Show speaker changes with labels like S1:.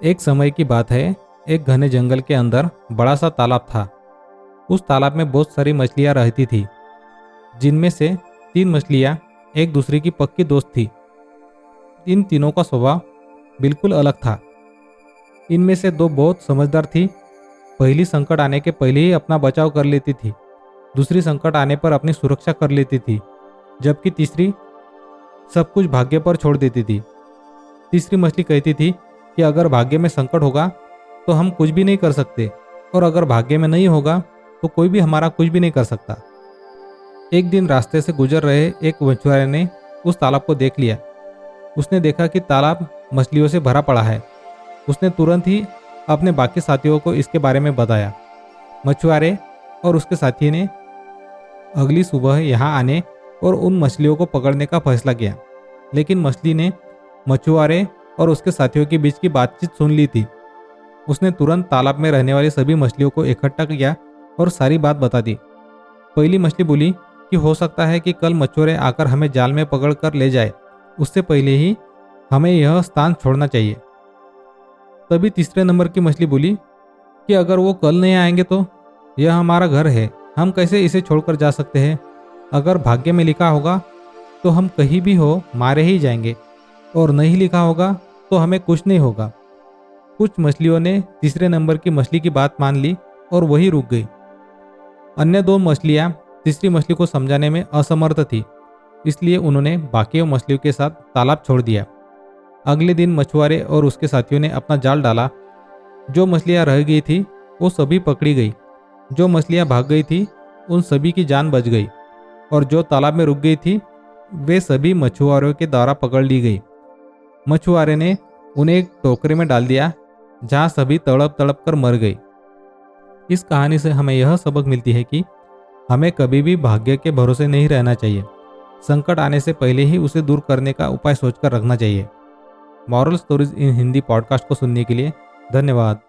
S1: एक समय की बात है, एक घने जंगल के अंदर बड़ा सा तालाब था। उस तालाब में बहुत सारी मछलियां रहती थी, जिनमें से 3 मछलियां एक दूसरे की पक्की दोस्त थी। इन तीनों का स्वभाव बिल्कुल अलग था। इनमें से दो बहुत समझदार थी। पहली संकट आने के पहले ही अपना बचाव कर लेती थी, दूसरी संकट आने पर अपनी सुरक्षा कर लेती थी, जबकि तीसरी सब कुछ भाग्य पर छोड़ देती थी। तीसरी मछली कहती थी कि अगर भाग्य में संकट होगा तो हम कुछ भी नहीं कर सकते, और अगर भाग्य में नहीं होगा तो कोई भी हमारा कुछ भी नहीं कर सकता। एक दिन रास्ते से गुजर रहे एक मछुआरे ने उस तालाब को देख लिया। उसने देखा कि तालाब मछलियों से भरा पड़ा है। उसने तुरंत ही अपने बाकी साथियों को इसके बारे में बताया। मछुआरे और उसके साथी ने अगली सुबह यहाँ आने और उन मछलियों को पकड़ने का फैसला किया, लेकिन मछली ने मछुआरे और उसके साथियों के बीच की बातचीत सुन ली थी। उसने तुरंत तालाब में रहने वाली सभी मछलियों को इकट्ठा किया और सारी बात बता दी। पहली मछली बोली कि हो सकता है कि कल मछुआरे आकर हमें जाल में पकड़ कर ले जाए, उससे पहले ही हमें यह स्थान छोड़ना चाहिए। तभी तीसरे नंबर की मछली बोली कि अगर वो कल नहीं आएंगे तो यह हमारा घर है, हम कैसे इसे छोड़कर जा सकते हैं। अगर भाग्य में लिखा होगा तो हम कहीं भी हो मारे ही जाएंगे, और नहीं लिखा होगा तो हमें कुछ नहीं होगा। कुछ मछलियों ने तीसरे नंबर की मछली की बात मान ली और वही रुक गई। अन्य दो मछलियां तीसरी मछली को समझाने में असमर्थ थी, इसलिए उन्होंने बाकी मछलियों के साथ तालाब छोड़ दिया। अगले दिन मछुआरे और उसके साथियों ने अपना जाल डाला। जो मछलियां रह गई थी वो सभी पकड़ी गई। जो मछलियां भाग गई थी उन सभी की जान बच गई, और जो तालाब में रुक गई थी वे सभी मछुआरों के द्वारा पकड़ ली गई। मछुआरे ने उन्हें एक टोकरे में डाल दिया, जहां सभी तड़प तड़प कर मर गई। इस कहानी से हमें यह सबक मिलती है कि हमें कभी भी भाग्य के भरोसे नहीं रहना चाहिए। संकट आने से पहले ही उसे दूर करने का उपाय सोचकर रखना चाहिए। Moral stories in Hindi podcast को सुनने के लिए धन्यवाद।